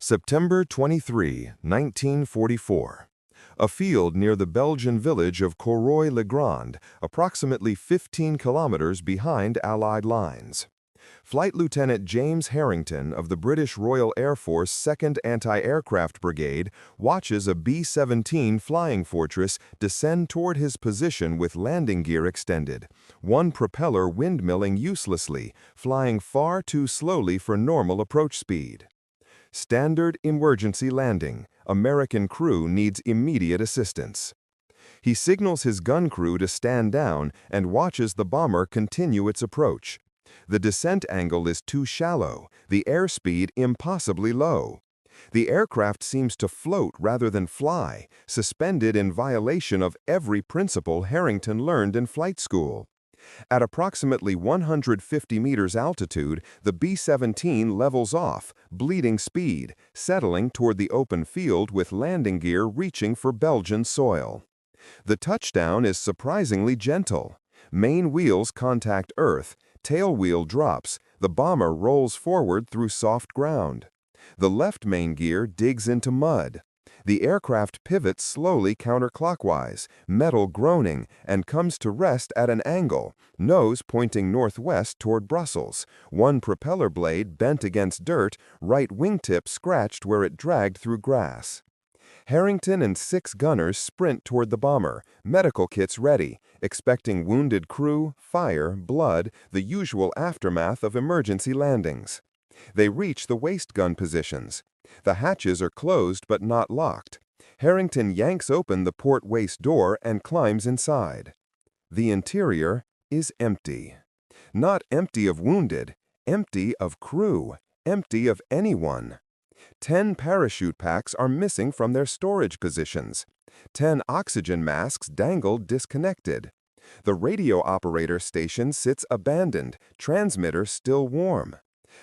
September 23, 1944. A field near the Belgian village of Corroy-le-Grand, approximately 15 kilometers behind Allied lines. Flight Lieutenant James Harrington of the British Royal Air Force 2nd Anti-Aircraft Brigade watches a B-17 Flying Fortress descend toward his position with landing gear extended, one propeller windmilling uselessly, flying far too slowly for normal approach speed. Standard emergency landing. American crew needs immediate assistance. He signals his gun crew to stand down and watches the bomber continue its approach. The descent angle is too shallow, the airspeed impossibly low. The aircraft seems to float rather than fly, suspended in violation of every principle Harrington learned in flight school. At approximately 150 meters altitude, the B-17 levels off, bleeding speed, settling toward the open field with landing gear reaching for Belgian soil. The touchdown is surprisingly gentle. Main wheels contact earth, tail wheel drops, the bomber rolls forward through soft ground. The left main gear digs into mud. The aircraft pivots slowly counterclockwise, metal groaning, and comes to rest at an angle, nose pointing northwest toward Brussels, one propeller blade bent against dirt, right wingtip scratched where it dragged through grass. Harrington and 6 gunners sprint toward the bomber, medical kits ready, expecting wounded crew, fire, blood, the usual aftermath of emergency landings. They reach the waist gun positions. The hatches are closed but not locked. Harrington yanks open the port waist door and climbs inside. The interior is empty. Not empty of wounded, empty of crew, empty of anyone. 10 parachute packs are missing from their storage positions. 10 oxygen masks dangle disconnected. The radio operator station sits abandoned, transmitter still warm.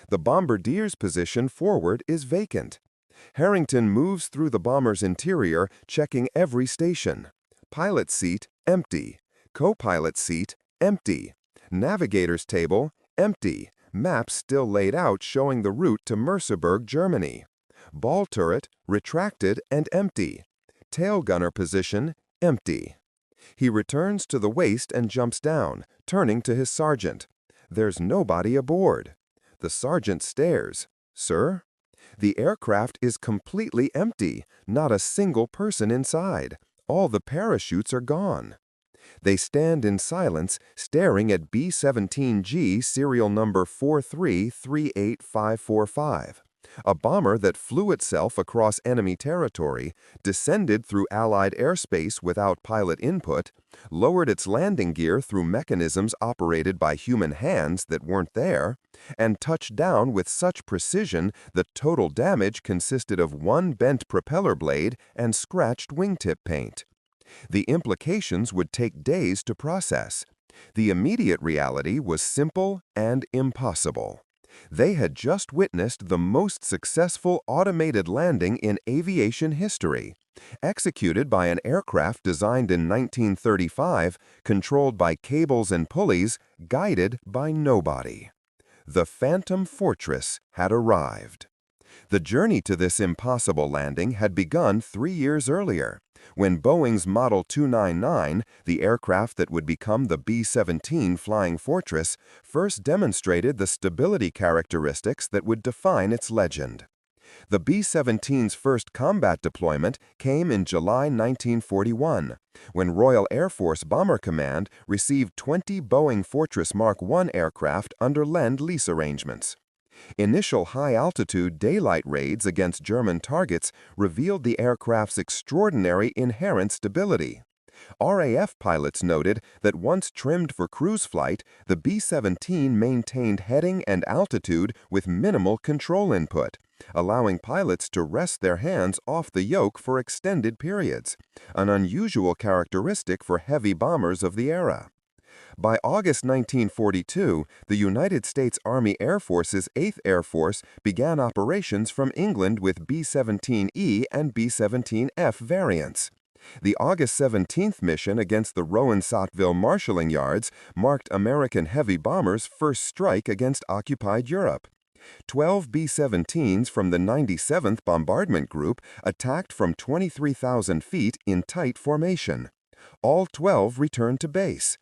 The bombardier's position forward is vacant. Harrington moves through the bomber's interior, checking every station. Pilot seat, empty. Co-pilot seat, empty. Navigator's table, empty. Maps still laid out showing the route to Merseburg, Germany. Ball turret, retracted and empty. Tail gunner position, empty. He returns to the waist and jumps down, turning to his sergeant. There's nobody aboard. The sergeant stares. Sir? The aircraft is completely empty, not a single person inside. All the parachutes are gone. They stand in silence, staring at B-17G serial number 4338545. A bomber that flew itself across enemy territory, descended through Allied airspace without pilot input, lowered its landing gear through mechanisms operated by human hands that weren't there, and touched down with such precision that total damage consisted of one bent propeller blade and scratched wingtip paint. The implications would take days to process. The immediate reality was simple and impossible. They had just witnessed the most successful automated landing in aviation history, executed by an aircraft designed in 1935, controlled by cables and pulleys, guided by nobody. The Phantom Fortress had arrived. The journey to this impossible landing had begun 3 years earlier, when Boeing's Model 299, the aircraft that would become the B-17 Flying Fortress, first demonstrated the stability characteristics that would define its legend. The B-17's first combat deployment came in July 1941, when Royal Air Force Bomber Command received 20 Boeing Fortress Mark I aircraft under Lend-Lease arrangements. Initial high-altitude daylight raids against German targets revealed the aircraft's extraordinary inherent stability. RAF pilots noted that once trimmed for cruise flight, the B-17 maintained heading and altitude with minimal control input, allowing pilots to rest their hands off the yoke for extended periods, an unusual characteristic for heavy bombers of the era. By August 1942, the United States Army Air Force's 8th Air Force began operations from England with B-17E and B-17F variants. The August 17th mission against the Rouen-Sotteville marshalling yards marked American heavy bombers' first strike against occupied Europe. 12 B-17s from the 97th Bombardment Group attacked from 23,000 feet in tight formation. All 12 returned to base.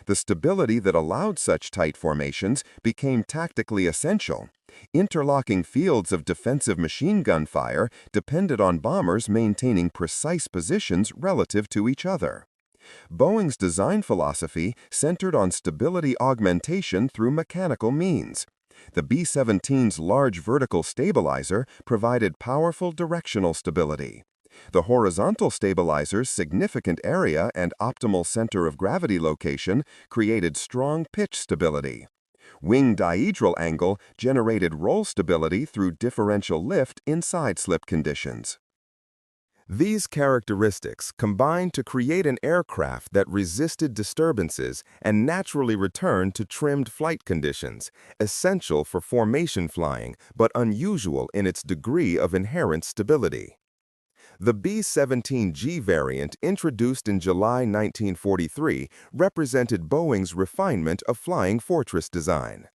The stability that allowed such tight formations became tactically essential. Interlocking fields of defensive machine gun fire depended on bombers maintaining precise positions relative to each other. Boeing's design philosophy centered on stability augmentation through mechanical means. The B-17's large vertical stabilizer provided powerful directional stability. The horizontal stabilizer's significant area and optimal center of gravity location created strong pitch stability. Wing dihedral angle generated roll stability through differential lift in side-slip conditions. These characteristics combined to create an aircraft that resisted disturbances and naturally returned to trimmed flight conditions, essential for formation flying but unusual in its degree of inherent stability. The B-17G variant, introduced in July 1943, represented Boeing's refinement of Flying Fortress design.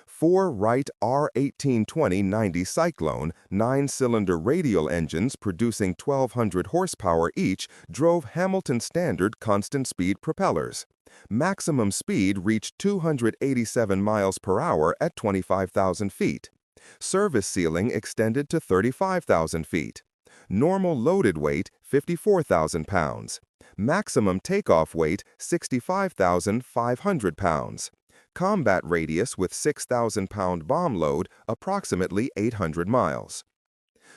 4 Wright R-1820-90 Cyclone 9-cylinder radial engines producing 1,200 horsepower each drove Hamilton Standard constant-speed propellers. Maximum speed reached 287 miles per hour at 25,000 feet. Service ceiling extended to 35,000 feet. Normal loaded weight, 54,000 pounds. Maximum takeoff weight, 65,500 pounds. Combat radius with 6,000-pound bomb load, approximately 800 miles.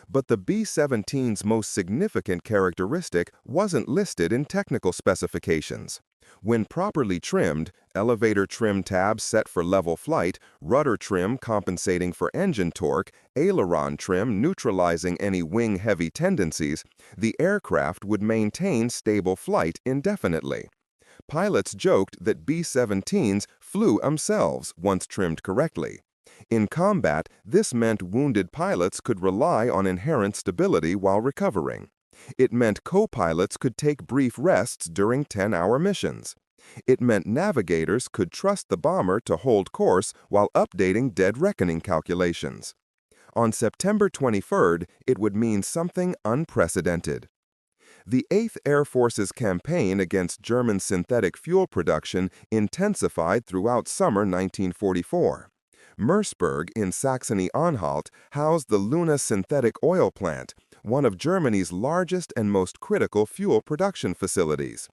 But the B-17's most significant characteristic wasn't listed in technical specifications. When properly trimmed, elevator trim tabs set for level flight, rudder trim compensating for engine torque, aileron trim neutralizing any wing-heavy tendencies, the aircraft would maintain stable flight indefinitely. Pilots joked that B-17s flew themselves once trimmed correctly. In combat, this meant wounded pilots could rely on inherent stability while recovering. It meant co-pilots could take brief rests during 10-hour missions. It meant navigators could trust the bomber to hold course while updating dead reckoning calculations. On September 23rd, it would mean something unprecedented. The 8th Air Force's campaign against German synthetic fuel production intensified throughout summer 1944. Merseburg in Saxony-Anhalt housed the Luna synthetic oil plant, one of Germany's largest and most critical fuel production facilities.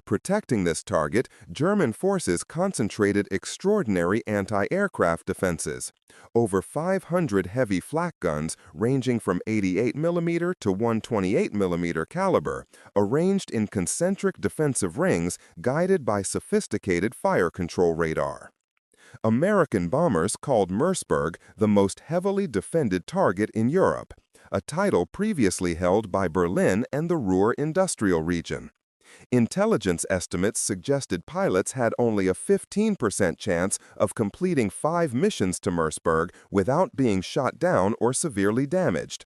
Protecting this target, German forces concentrated extraordinary anti-aircraft defenses. Over 500 heavy flak guns ranging from 88mm to 128mm caliber, arranged in concentric defensive rings guided by sophisticated fire control radar. American bombers called Merseburg the most heavily defended target in Europe, a title previously held by Berlin and the Ruhr industrial region. Intelligence estimates suggested pilots had only a 15% chance of completing 5 missions to Merseburg without being shot down or severely damaged.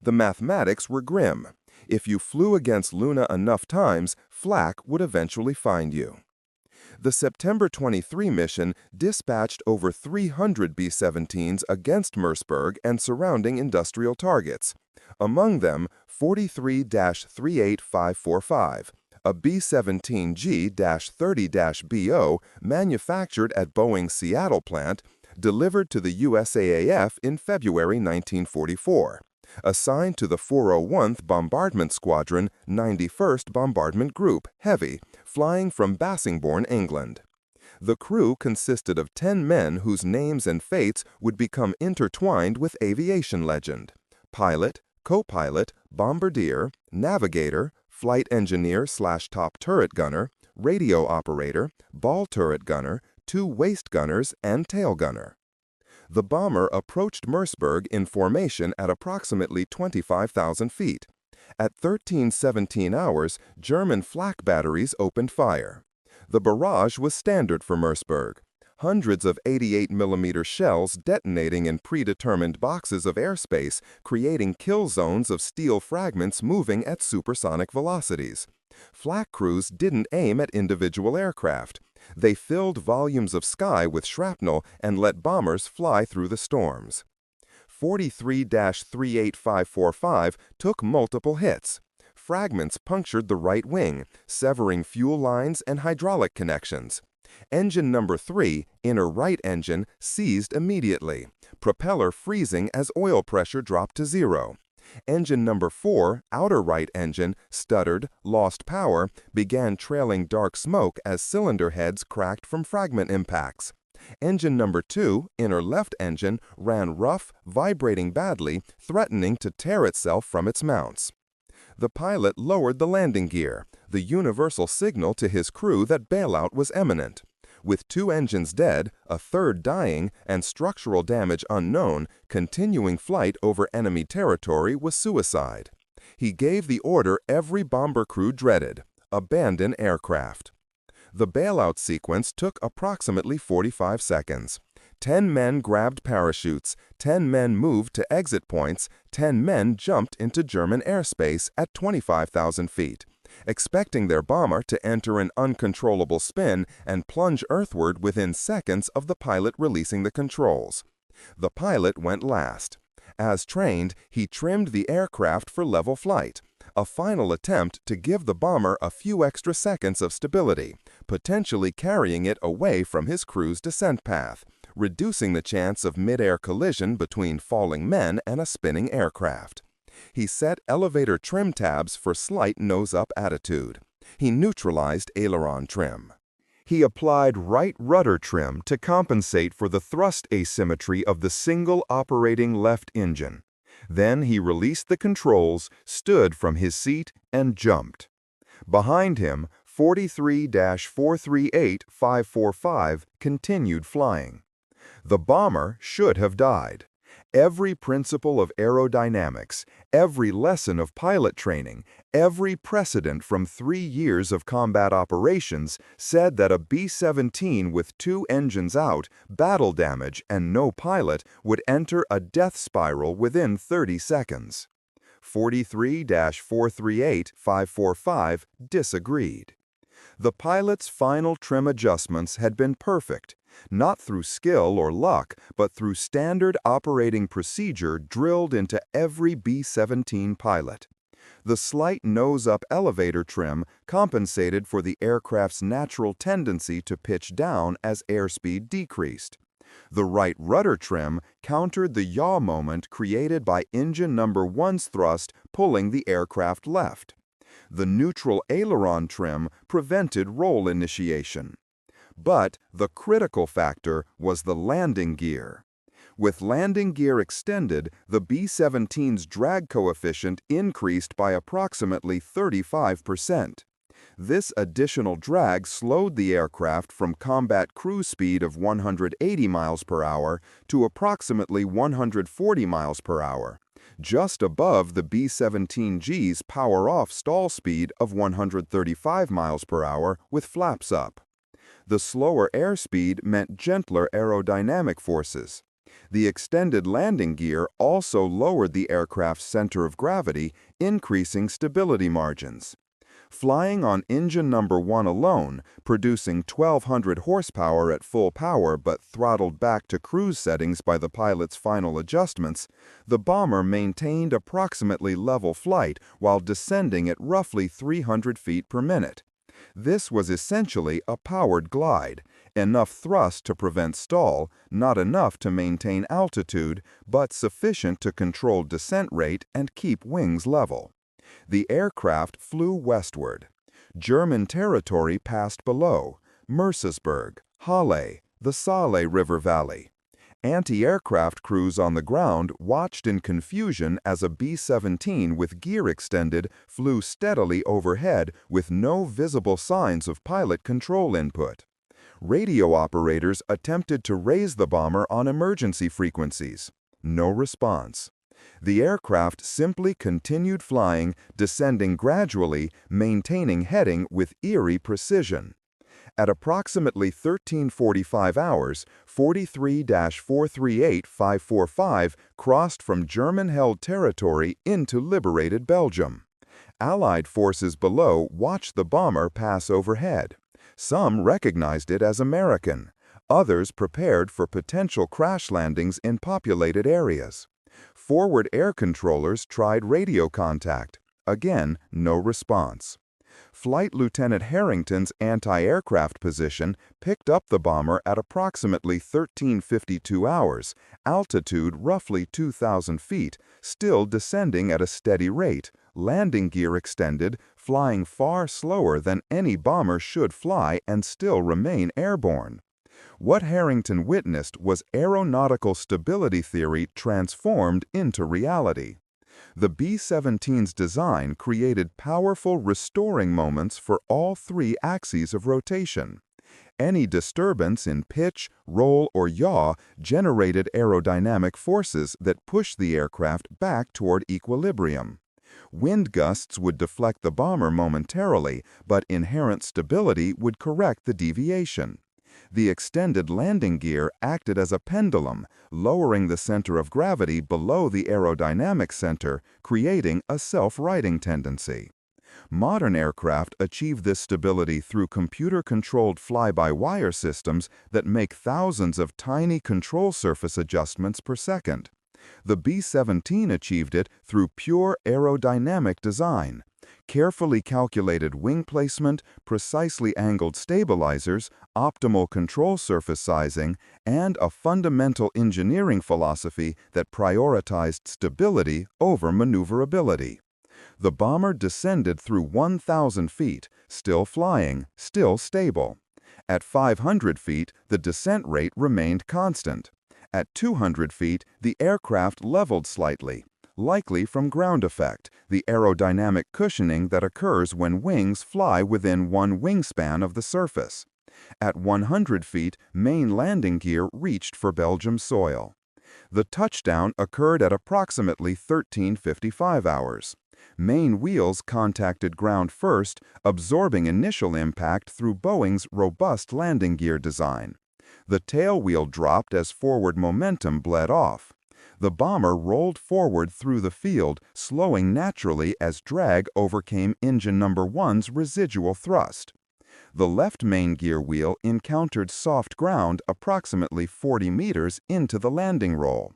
The mathematics were grim. If you flew against Luna enough times, flak would eventually find you. The September 23 mission dispatched over 300 B-17s against Merseburg and surrounding industrial targets. Among them, 43-38545. A B-17G-30-BO manufactured at Boeing's Seattle plant, delivered to the USAAF in February 1944, assigned to the 401th Bombardment Squadron, 91st Bombardment Group, Heavy, flying from Bassingbourn, England. The crew consisted of 10 men whose names and fates would become intertwined with aviation legend: pilot, co-pilot, bombardier, navigator, flight engineer/top turret gunner, radio operator, ball turret gunner, 2 waist gunners, and tail gunner. The bomber approached Merseburg in formation at approximately 25,000 feet. At 13:17 hours, German flak batteries opened fire. The barrage was standard for Merseburg. Hundreds of 88mm shells detonating in predetermined boxes of airspace, creating kill zones of steel fragments moving at supersonic velocities. Flak crews didn't aim at individual aircraft. They filled volumes of sky with shrapnel and let bombers fly through the storms. 43-38545 took multiple hits. Fragments punctured the right wing, severing fuel lines and hydraulic connections. Engine number 3, inner right engine, seized immediately, propeller freezing as oil pressure dropped to 0. Engine number 4, outer right engine, stuttered, lost power, began trailing dark smoke as cylinder heads cracked from fragment impacts. Engine number 2, inner left engine, ran rough, vibrating badly, threatening to tear itself from its mounts. The pilot lowered the landing gear, the universal signal to his crew that bailout was imminent. With 2 engines dead, a third dying, and structural damage unknown, continuing flight over enemy territory was suicide. He gave the order every bomber crew dreaded: abandon aircraft. The bailout sequence took approximately 45 seconds. 10 men grabbed parachutes, 10 men moved to exit points, 10 men jumped into German airspace at 25,000 feet, expecting their bomber to enter an uncontrollable spin and plunge earthward within seconds of the pilot releasing the controls. The pilot went last. As trained, he trimmed the aircraft for level flight, a final attempt to give the bomber a few extra seconds of stability, potentially carrying it away from his crew's descent path, reducing the chance of mid-air collision between falling men and a spinning aircraft. He set elevator trim tabs for slight nose-up attitude. He neutralized aileron trim. He applied right rudder trim to compensate for the thrust asymmetry of the single operating left engine. Then he released the controls, stood from his seat, and jumped. Behind him, 43-438-545 continued flying. The bomber should have died. Every principle of aerodynamics, every lesson of pilot training, every precedent from 3 years of combat operations said that a B-17 with 2 engines out, battle damage, and no pilot would enter a death spiral within 30 seconds. 43-438-545 disagreed. The pilot's final trim adjustments had been perfect, not through skill or luck, but through standard operating procedure drilled into every B-17 pilot. The slight nose-up elevator trim compensated for the aircraft's natural tendency to pitch down as airspeed decreased. The right rudder trim countered the yaw moment created by engine number 1's thrust pulling the aircraft left. The neutral aileron trim prevented roll initiation. But the critical factor was the landing gear. With landing gear extended, the B-17's drag coefficient increased by approximately 35%. This additional drag slowed the aircraft from combat cruise speed of 180 miles per hour to approximately 140 miles per hour, just above the B-17G's power-off stall speed of 135 miles per hour with flaps up. The slower airspeed meant gentler aerodynamic forces. The extended landing gear also lowered the aircraft's center of gravity, increasing stability margins. Flying on engine number 1 alone, producing 1,200 horsepower at full power but throttled back to cruise settings by the pilot's final adjustments, the bomber maintained approximately level flight while descending at roughly 300 feet per minute. This was essentially a powered glide, enough thrust to prevent stall, not enough to maintain altitude, but sufficient to control descent rate and keep wings level. The aircraft flew westward. German territory passed below: Mercersburg, Halle, the Saale River Valley. Anti-aircraft crews on the ground watched in confusion as a B-17 with gear extended flew steadily overhead with no visible signs of pilot control input. Radio operators attempted to raise the bomber on emergency frequencies. No response. The aircraft simply continued flying, descending gradually, maintaining heading with eerie precision. At approximately 13:45 hours, 43-438-545 crossed from German-held territory into liberated Belgium. Allied forces below watched the bomber pass overhead. Some recognized it as American. Others prepared for potential crash landings in populated areas. Forward air controllers tried radio contact. Again, no response. Flight Lieutenant Harrington's anti-aircraft position picked up the bomber at approximately 1352 hours, altitude roughly 2,000 feet, still descending at a steady rate, landing gear extended, flying far slower than any bomber should fly and still remain airborne. What Harrington witnessed was aeronautical stability theory transformed into reality. The B-17's design created powerful restoring moments for all three axes of rotation. Any disturbance in pitch, roll, or yaw generated aerodynamic forces that pushed the aircraft back toward equilibrium. Wind gusts would deflect the bomber momentarily, but inherent stability would correct the deviation. The extended landing gear acted as a pendulum, lowering the center of gravity below the aerodynamic center, creating a self-righting tendency. Modern aircraft achieve this stability through computer-controlled fly-by-wire systems that make thousands of tiny control surface adjustments per second. The B-17 achieved it through pure aerodynamic design. Carefully calculated wing placement, precisely angled stabilizers, optimal control surface sizing, and a fundamental engineering philosophy that prioritized stability over maneuverability. The bomber descended through 1,000 feet, still flying, still stable. At 500 feet, the descent rate remained constant. At 200 feet, the aircraft leveled slightly, likely from ground effect, the aerodynamic cushioning that occurs when wings fly within one wingspan of the surface. At 100 feet, main landing gear reached for Belgium soil. The touchdown occurred at approximately 1355 hours. Main wheels contacted ground first, absorbing initial impact through Boeing's robust landing gear design. The tail wheel dropped as forward momentum bled off. The bomber rolled forward through the field, slowing naturally as drag overcame engine number 1's residual thrust. The left main gear wheel encountered soft ground approximately 40 meters into the landing roll.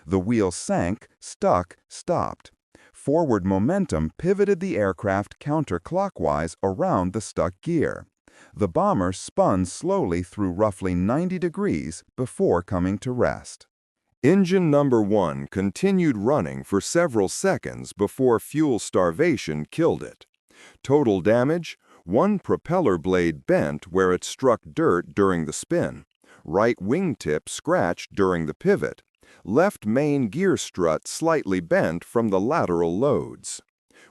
The wheel sank, stuck, stopped. Forward momentum pivoted the aircraft counterclockwise around the stuck gear. The bomber spun slowly through roughly 90 degrees before coming to rest. Engine number 1 continued running for several seconds before fuel starvation killed it. Total damage: one propeller blade bent where it struck dirt during the spin. Right wingtip scratched during the pivot. Left main gear strut slightly bent from the lateral loads.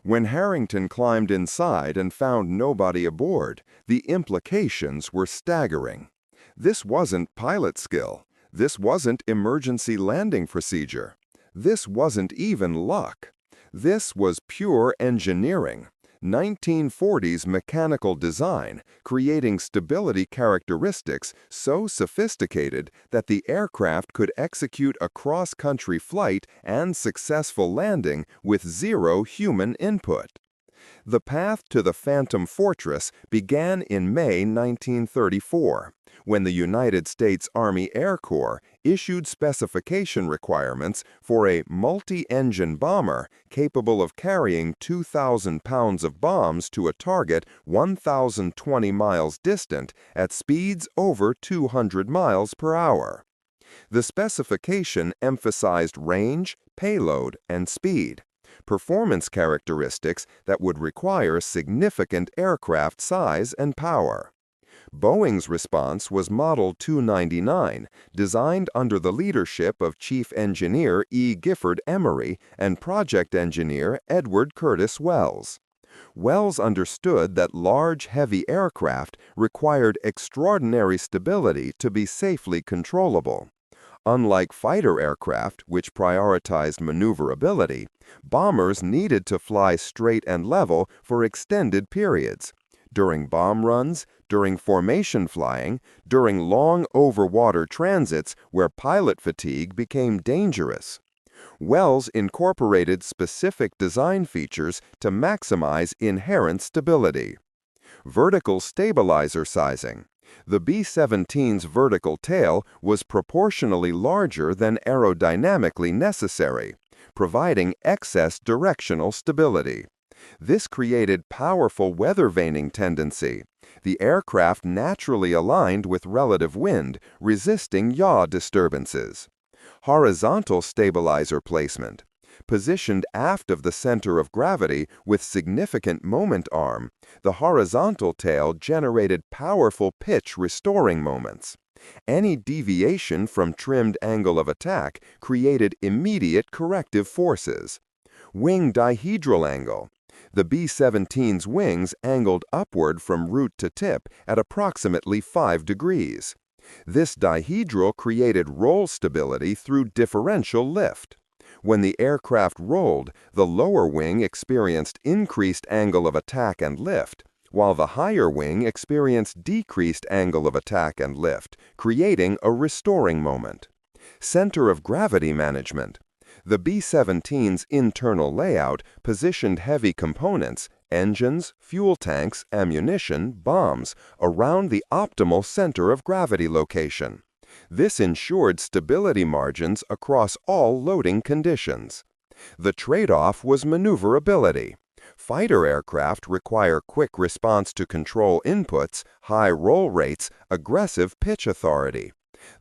When Harrington climbed inside and found nobody aboard, the implications were staggering. This wasn't pilot skill. This wasn't emergency landing procedure. This wasn't even luck. This was pure engineering. 1940s mechanical design, creating stability characteristics so sophisticated that the aircraft could execute a cross-country flight and successful landing with zero human input. The path to the Phantom Fortress began in May 1934, when the United States Army Air Corps issued specification requirements for a multi-engine bomber capable of carrying 2,000 pounds of bombs to a target 1,020 miles distant at speeds over 200 miles per hour. The specification emphasized range, payload, and speed, performance characteristics that would require significant aircraft size and power. Boeing's response was Model 299, designed under the leadership of Chief Engineer E. Gifford Emery and Project Engineer Edward Curtis Wells. Wells understood that large, heavy aircraft required extraordinary stability to be safely controllable. Unlike fighter aircraft, which prioritized maneuverability, bombers needed to fly straight and level for extended periods. During bomb runs, during formation flying, during long over-water transits where pilot fatigue became dangerous. Wells incorporated specific design features to maximize inherent stability. Vertical stabilizer sizing. The B-17's vertical tail was proportionally larger than aerodynamically necessary, providing excess directional stability. This created powerful weather vaning tendency. The aircraft naturally aligned with relative wind, resisting yaw disturbances. Horizontal stabilizer placement. Positioned aft of the center of gravity with significant moment arm, the horizontal tail generated powerful pitch restoring moments. Any deviation from trimmed angle of attack created immediate corrective forces. Wing dihedral angle. The B-17's wings angled upward from root to tip at approximately 5 degrees. This dihedral created roll stability through differential lift. When the aircraft rolled, the lower wing experienced increased angle of attack and lift, while the higher wing experienced decreased angle of attack and lift, creating a restoring moment. Center of gravity management. The B-17's internal layout positioned heavy components, engines, fuel tanks, ammunition, bombs, around the optimal center of gravity location. This ensured stability margins across all loading conditions. The trade-off was maneuverability. Fighter aircraft require quick response to control inputs, high roll rates, aggressive pitch authority.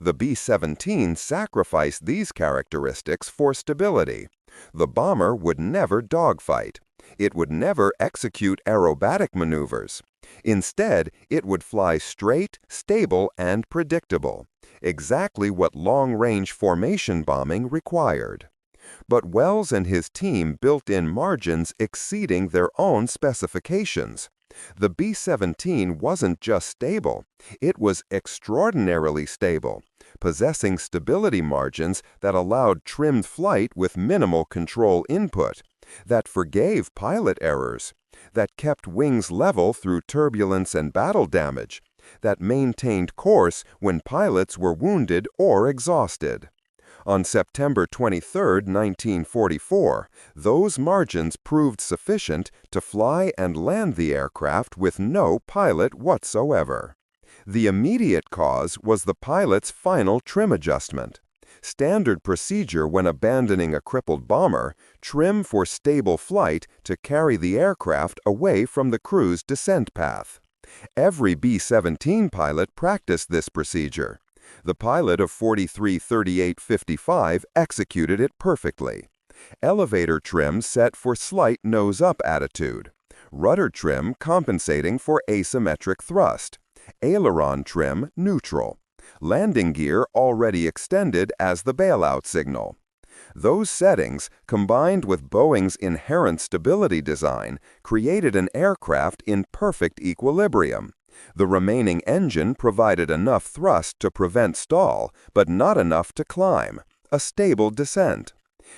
The B-17 sacrificed these characteristics for stability. The bomber would never dogfight. It would never execute aerobatic maneuvers. Instead, it would fly straight, stable, and predictable. Exactly what long-range formation bombing required. But Wells and his team built in margins exceeding their own specifications. The B-17 wasn't just stable, it was extraordinarily stable, possessing stability margins that allowed trimmed flight with minimal control input, that forgave pilot errors, that kept wings level through turbulence and battle damage, that maintained course when pilots were wounded or exhausted. On September 23, 1944, those margins proved sufficient to fly and land the aircraft with no pilot whatsoever. The immediate cause was the pilot's final trim adjustment. Standard procedure when abandoning a crippled bomber, trim for stable flight to carry the aircraft away from the crew's descent path. Every B-17 pilot practiced this procedure. The pilot of 433855 executed it perfectly. Elevator trim set for slight nose-up attitude. Rudder trim compensating for asymmetric thrust. Aileron trim neutral. Landing gear already extended as the bailout signal. Those settings, combined with Boeing's inherent stability design, created an aircraft in perfect equilibrium. The remaining engine provided enough thrust to prevent stall, but not enough to climb, a stable descent.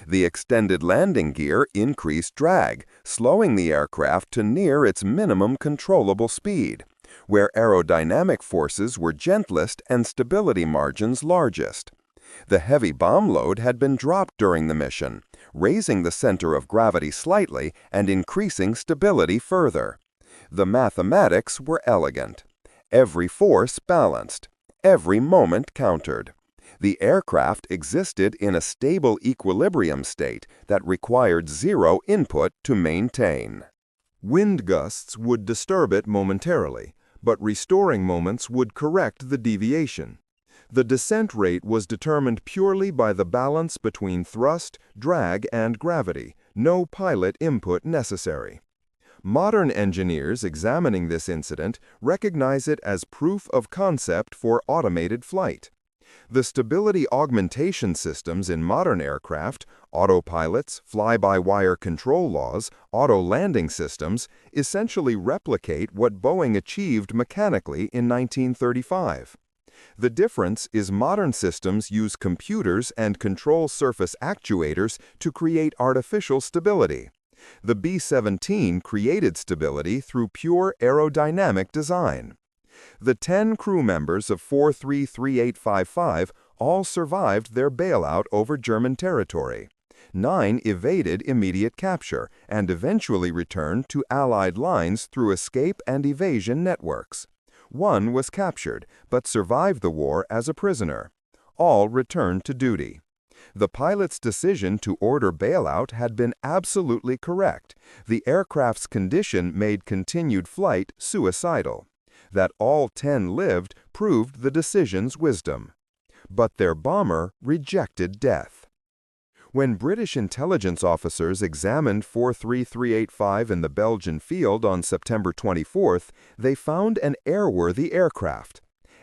The extended landing gear increased drag, slowing the aircraft to near its minimum controllable speed, where aerodynamic forces were gentlest and stability margins largest. The heavy bomb load had been dropped during the mission, raising the center of gravity slightly and increasing stability further. The mathematics were elegant. Every force balanced. Every moment countered. The aircraft existed in a stable equilibrium state that required zero input to maintain. Wind gusts would disturb it momentarily, but restoring moments would correct the deviation. The descent rate was determined purely by the balance between thrust, drag, and gravity, no pilot input necessary. Modern engineers examining this incident recognize it as proof of concept for automated flight. The stability augmentation systems in modern aircraft, autopilots, fly-by-wire control laws, auto-landing systems, essentially replicate what Boeing achieved mechanically in 1935. The difference is modern systems use computers and control surface actuators to create artificial stability. The B-17 created stability through pure aerodynamic design. The 10 crew members of 433855 all survived their bailout over German territory. 9 evaded immediate capture and eventually returned to Allied lines through escape and evasion networks. One was captured, but survived the war as a prisoner. All returned to duty. The pilot's decision to order bailout had been absolutely correct. The aircraft's condition made continued flight suicidal. That all 10 lived proved the decision's wisdom. But their bomber rejected death. When British intelligence officers examined 43385 in the Belgian field on September 24th, they found an airworthy aircraft.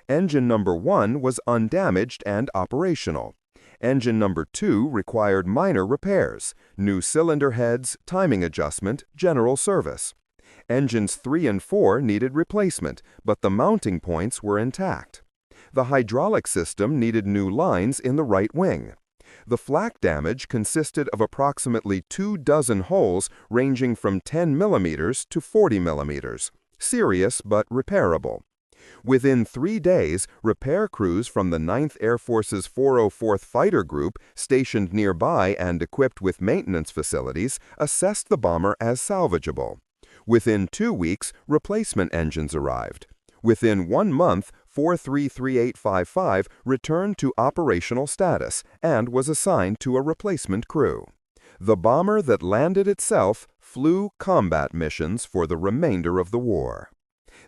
Engine number 1 was undamaged and operational. Engine number 2 required minor repairs, new cylinder heads, timing adjustment, general service. Engines 3 and 4 needed replacement, but the mounting points were intact. The hydraulic system needed new lines in the right wing. The flak damage consisted of approximately 24 holes ranging from 10 millimeters to 40 millimeters. Serious but repairable. Within 3 days, repair crews from the 9th Air Force's 404th Fighter Group, stationed nearby and equipped with maintenance facilities, assessed the bomber as salvageable. Within 2 weeks, replacement engines arrived. Within 1 month, 43385 returned to operational status and was assigned to a replacement crew. The bomber that landed itself flew combat missions for the remainder of the war.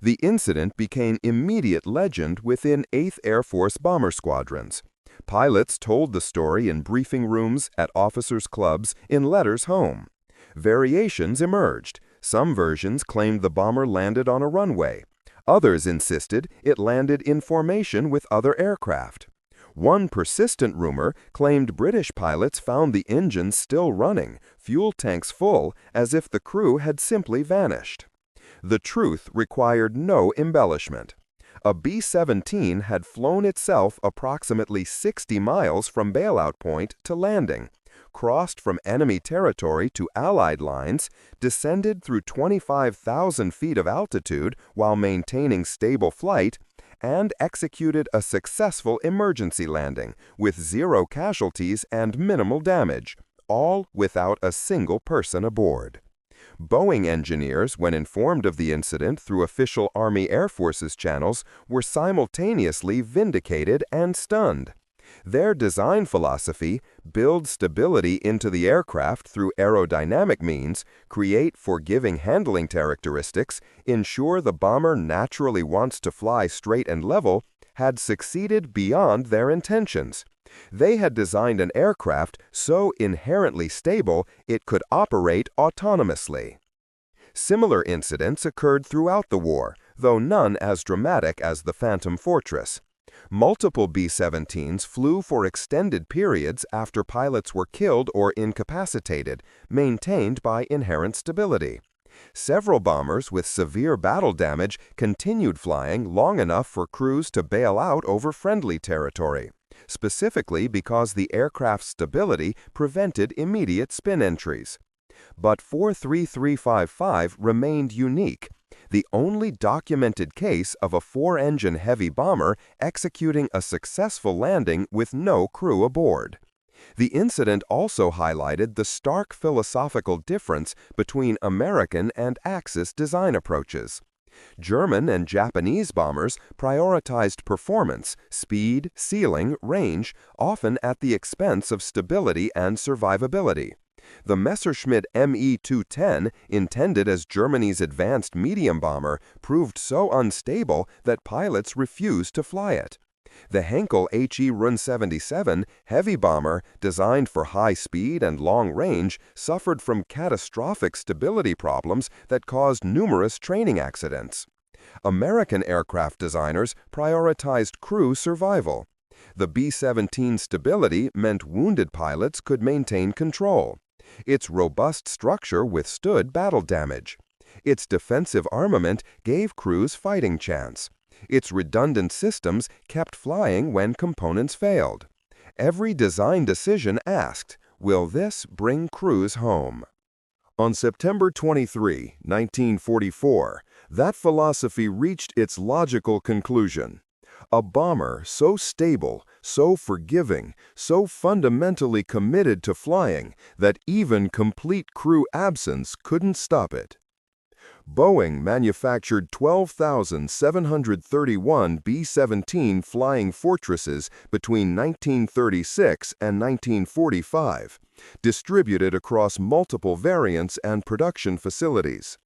The incident became immediate legend within 8th Air Force bomber squadrons. Pilots told the story in briefing rooms, at officers' clubs, in letters home. Variations emerged. Some versions claimed the bomber landed on a runway. Others insisted it landed in formation with other aircraft. One persistent rumor claimed British pilots found the engines still running, fuel tanks full, as if the crew had simply vanished. The truth required no embellishment. A B-17 had flown itself approximately 60 miles from bailout point to landing, crossed from enemy territory to Allied lines, descended through 25,000 feet of altitude while maintaining stable flight, and executed a successful emergency landing with 0 casualties and minimal damage, all without a single person aboard. Boeing engineers, when informed of the incident through official Army Air Forces channels, were simultaneously vindicated and stunned. Their design philosophy, build stability into the aircraft through aerodynamic means, create forgiving handling characteristics, ensure the bomber naturally wants to fly straight and level, had succeeded beyond their intentions. They had designed an aircraft so inherently stable it could operate autonomously. Similar incidents occurred throughout the war, though none as dramatic as the Phantom Fortress. Multiple B-17s flew for extended periods after pilots were killed or incapacitated, maintained by inherent stability. Several bombers with severe battle damage continued flying long enough for crews to bail out over friendly territory, specifically because the aircraft's stability prevented immediate spin entries. But 43355 remained unique, the only documented case of a 4-engine heavy bomber executing a successful landing with no crew aboard. The incident also highlighted the stark philosophical difference between American and Axis design approaches. German and Japanese bombers prioritized performance, speed, ceiling, range, often at the expense of stability and survivability. The Messerschmitt Me-210, intended as Germany's advanced medium bomber, proved so unstable that pilots refused to fly it. The Henkel He-77 heavy bomber, designed for high speed and long range, suffered from catastrophic stability problems that caused numerous training accidents. American aircraft designers prioritized crew survival. The B-17 stability meant wounded pilots could maintain control. Its robust structure withstood battle damage. Its defensive armament gave crews fighting chance. Its redundant systems kept flying when components failed. Every design decision asked, will this bring crews home? On September 23, 1944, that philosophy reached its logical conclusion. A bomber so stable, so forgiving, so fundamentally committed to flying that even complete crew absence couldn't stop it. Boeing manufactured 12,731 B-17 Flying Fortresses between 1936 and 1945, distributed across multiple variants and production facilities.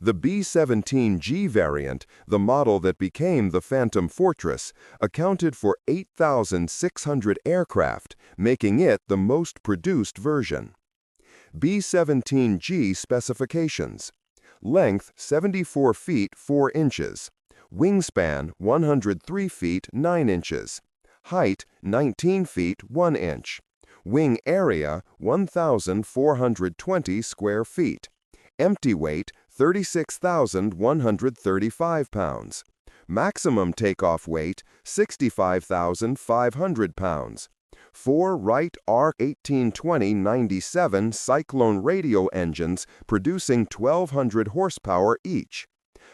The B-17G variant, the model that became the Phantom Fortress, accounted for 8,600 aircraft, making it the most produced version. B-17G specifications: length 74 feet 4 inches, wingspan 103 feet 9 inches, height 19 feet 1 inch, wing area 1,420 square feet, empty weight 36,135 pounds, maximum takeoff weight 65,500 pounds. 4 Wright R-1820-97 Cyclone radio engines producing 1,200 horsepower each.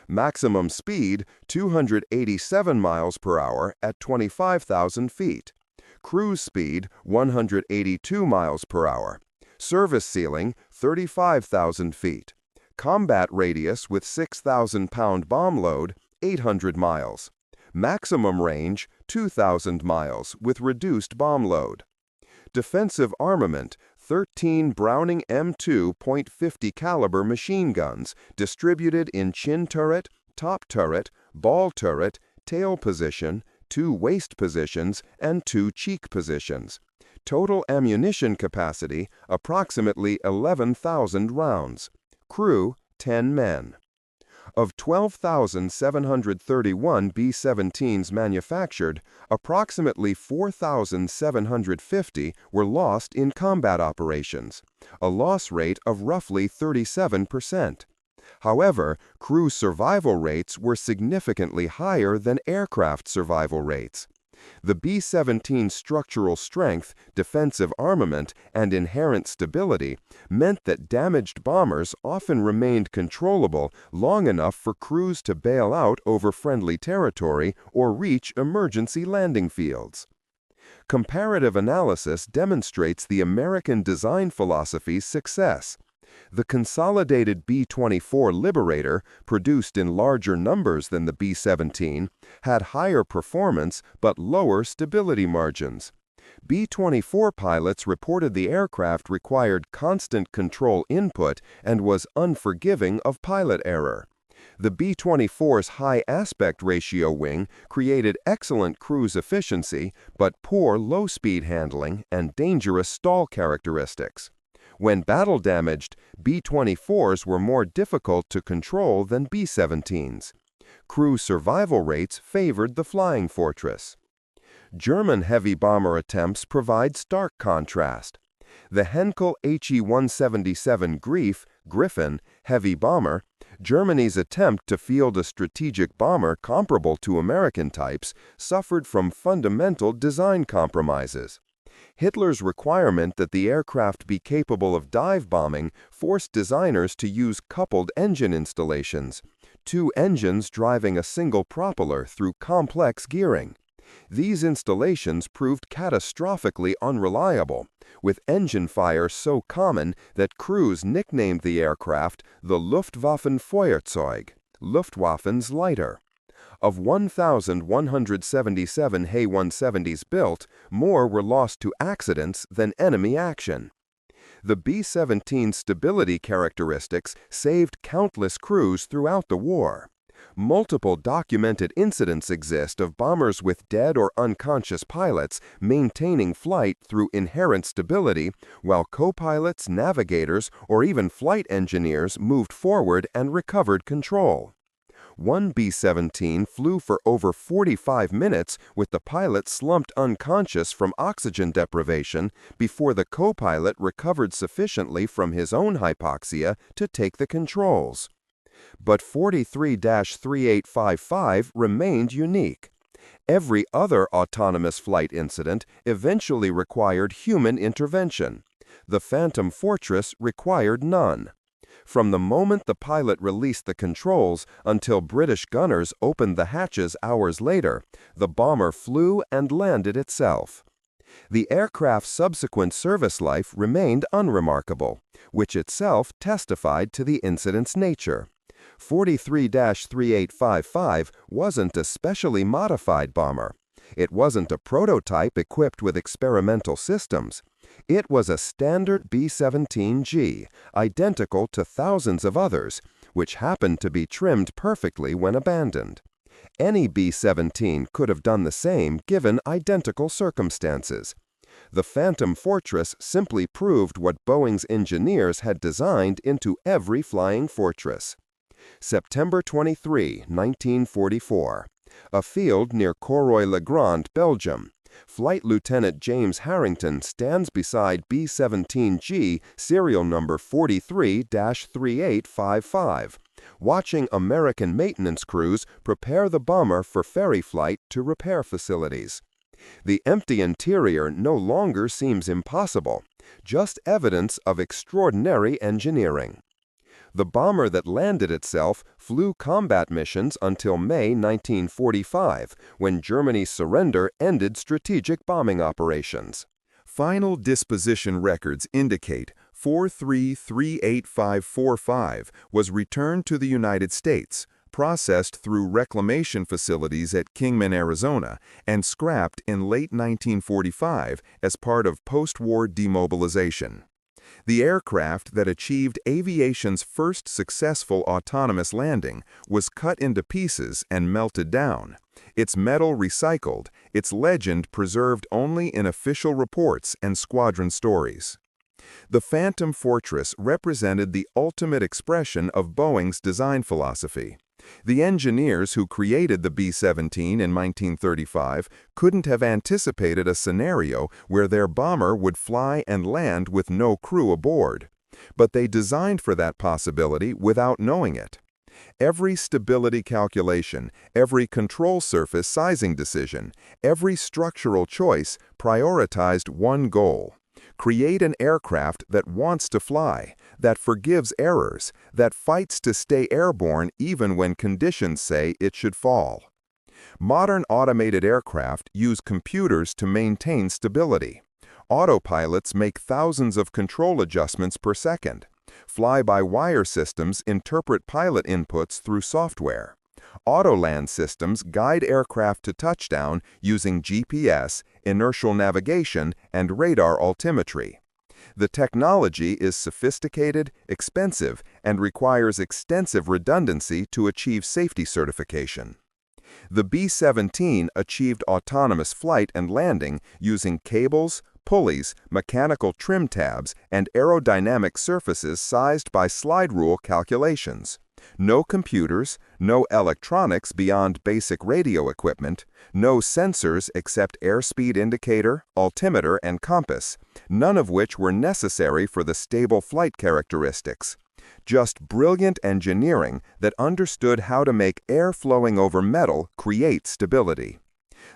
Maximum speed 287 miles per hour at 25,000 feet. Cruise speed 182 miles per hour. Service ceiling 35,000 feet. Combat radius with 6,000-pound bomb load 800 miles. Maximum range 2,000 miles with reduced bomb load. Defensive armament 13 Browning M2.50 caliber machine guns distributed in chin turret, top turret, ball turret, tail position, 2 waist positions, and 2 cheek positions. Total ammunition capacity approximately 11,000 rounds. Crew 10 men. Of 12,731 B-17s manufactured, approximately 4,750 were lost in combat operations, a loss rate of roughly 37%. However, crew survival rates were significantly higher than aircraft survival rates. The B-17's structural strength, defensive armament, and inherent stability meant that damaged bombers often remained controllable long enough for crews to bail out over friendly territory or reach emergency landing fields. Comparative analysis demonstrates the American design philosophy's success. The consolidated B-24 Liberator, produced in larger numbers than the B-17, had higher performance but lower stability margins. B-24 pilots reported the aircraft required constant control input and was unforgiving of pilot error. The B-24's high aspect ratio wing created excellent cruise efficiency but poor low-speed handling and dangerous stall characteristics. When battle-damaged, B-24s were more difficult to control than B-17s. Crew survival rates favored the Flying Fortress. German heavy bomber attempts provide stark contrast. The Henkel He-177 Griffin heavy bomber, Germany's attempt to field a strategic bomber comparable to American types, suffered from fundamental design compromises. Hitler's requirement that the aircraft be capable of dive bombing forced designers to use coupled engine installations, 2 engines driving a single propeller through complex gearing. These installations proved catastrophically unreliable, with engine fire so common that crews nicknamed the aircraft the Luftwaffenfeuerzeug, Luftwaffen's lighter. Of 1,177 He-170s built, more were lost to accidents than enemy action. The B-17's stability characteristics saved countless crews throughout the war. Multiple documented incidents exist of bombers with dead or unconscious pilots maintaining flight through inherent stability, while co-pilots, navigators, or even flight engineers moved forward and recovered control. One B-17 flew for over 45 minutes with the pilot slumped unconscious from oxygen deprivation before the co-pilot recovered sufficiently from his own hypoxia to take the controls. But 43-3855 remained unique. Every other autonomous flight incident eventually required human intervention. The Phantom Fortress required none. From the moment the pilot released the controls until British gunners opened the hatches hours later, the bomber flew and landed itself. The aircraft's subsequent service life remained unremarkable, which itself testified to the incident's nature. 43-3855 wasn't a specially modified bomber. It wasn't a prototype equipped with experimental systems. It was a standard B-17G, identical to thousands of others, which happened to be trimmed perfectly when abandoned. Any B-17 could have done the same given identical circumstances. The Phantom Fortress simply proved what Boeing's engineers had designed into every Flying Fortress. September 23, 1944. A field near Courroy-le-Grand, Belgium. Flight Lieutenant James Harrington stands beside B-17G serial number 43-3855, watching American maintenance crews prepare the bomber for ferry flight to repair facilities. The empty interior no longer seems impossible, just evidence of extraordinary engineering. The bomber that landed itself flew combat missions until May 1945, when Germany's surrender ended strategic bombing operations. Final disposition records indicate 4338545 was returned to the United States, processed through reclamation facilities at Kingman, Arizona, and scrapped in late 1945 as part of post-war demobilization. The aircraft that achieved aviation's first successful autonomous landing was cut into pieces and melted down, its metal recycled, its legend preserved only in official reports and squadron stories. The Phantom Fortress represented the ultimate expression of Boeing's design philosophy. The engineers who created the B-17 in 1935 couldn't have anticipated a scenario where their bomber would fly and land with no crew aboard. But they designed for that possibility without knowing it. Every stability calculation, every control surface sizing decision, every structural choice prioritized one goal: create an aircraft that wants to fly, that forgives errors, that fights to stay airborne even when conditions say it should fall. Modern automated aircraft use computers to maintain stability. Autopilots make thousands of control adjustments per second. Fly-by-wire systems interpret pilot inputs through software. Autoland systems guide aircraft to touchdown using GPS, inertial navigation, and radar altimetry. The technology is sophisticated, expensive, and requires extensive redundancy to achieve safety certification. The B-17 achieved autonomous flight and landing using cables, pulleys, mechanical trim tabs, and aerodynamic surfaces sized by slide rule calculations. No computers, no electronics beyond basic radio equipment, no sensors except airspeed indicator, altimeter, and compass, none of which were necessary for the stable flight characteristics. Just brilliant engineering that understood how to make air flowing over metal create stability.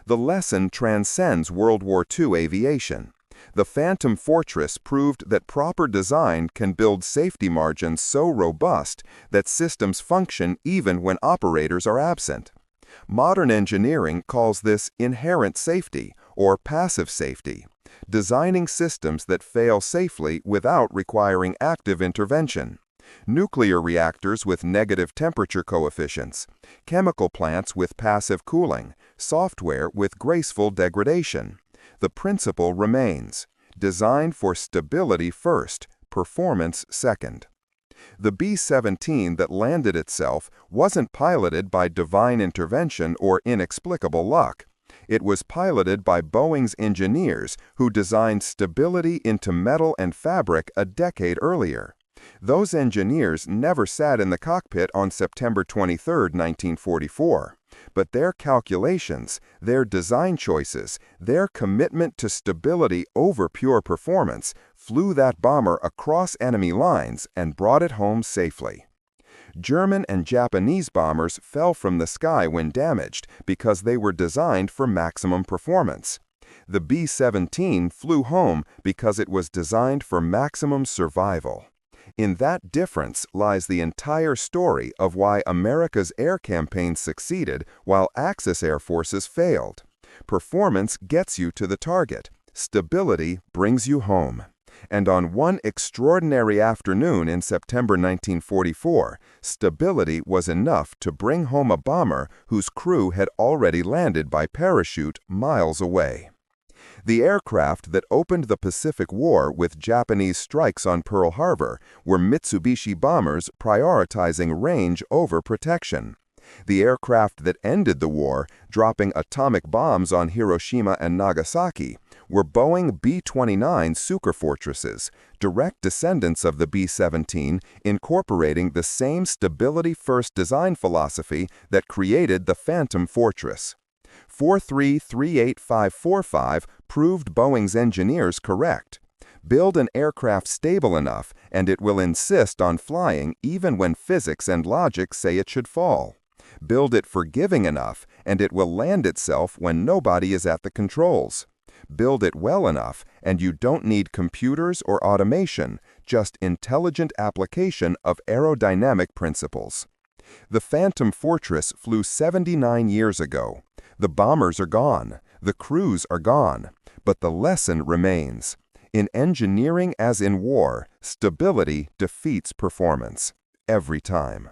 The lesson transcends World War II aviation. The Phantom Fortress proved that proper design can build safety margins so robust that systems function even when operators are absent. Modern engineering calls this inherent safety or passive safety, designing systems that fail safely without requiring active intervention. Nuclear reactors with negative temperature coefficients, chemical plants with passive cooling, software with graceful degradation. The principle remains: design for stability first, performance second. The B-17 that landed itself wasn't piloted by divine intervention or inexplicable luck. It was piloted by Boeing's engineers who designed stability into metal and fabric a decade earlier. Those engineers never sat in the cockpit on September 23, 1944. But their calculations, their design choices, their commitment to stability over pure performance flew that bomber across enemy lines and brought it home safely. German and Japanese bombers fell from the sky when damaged because they were designed for maximum performance. The B-17 flew home because it was designed for maximum survival. In that difference lies the entire story of why America's air campaigns succeeded while Axis air forces failed. Performance gets you to the target. Stability brings you home. And on one extraordinary afternoon in September 1944, stability was enough to bring home a bomber whose crew had already landed by parachute miles away. The aircraft that opened the Pacific War with Japanese strikes on Pearl Harbor were Mitsubishi bombers prioritizing range over protection. The aircraft that ended the war, dropping atomic bombs on Hiroshima and Nagasaki, were Boeing B-29 Superfortresses, direct descendants of the B-17, incorporating the same stability-first design philosophy that created the Phantom Fortress. 4338545 proved Boeing's engineers correct. Build an aircraft stable enough, and it will insist on flying even when physics and logic say it should fall. Build it forgiving enough, and it will land itself when nobody is at the controls. Build it well enough, and you don't need computers or automation, just intelligent application of aerodynamic principles. The Phantom Fortress flew 79 years ago. The bombers are gone, the crews are gone, but the lesson remains. In engineering as in war, stability defeats performance. Every time.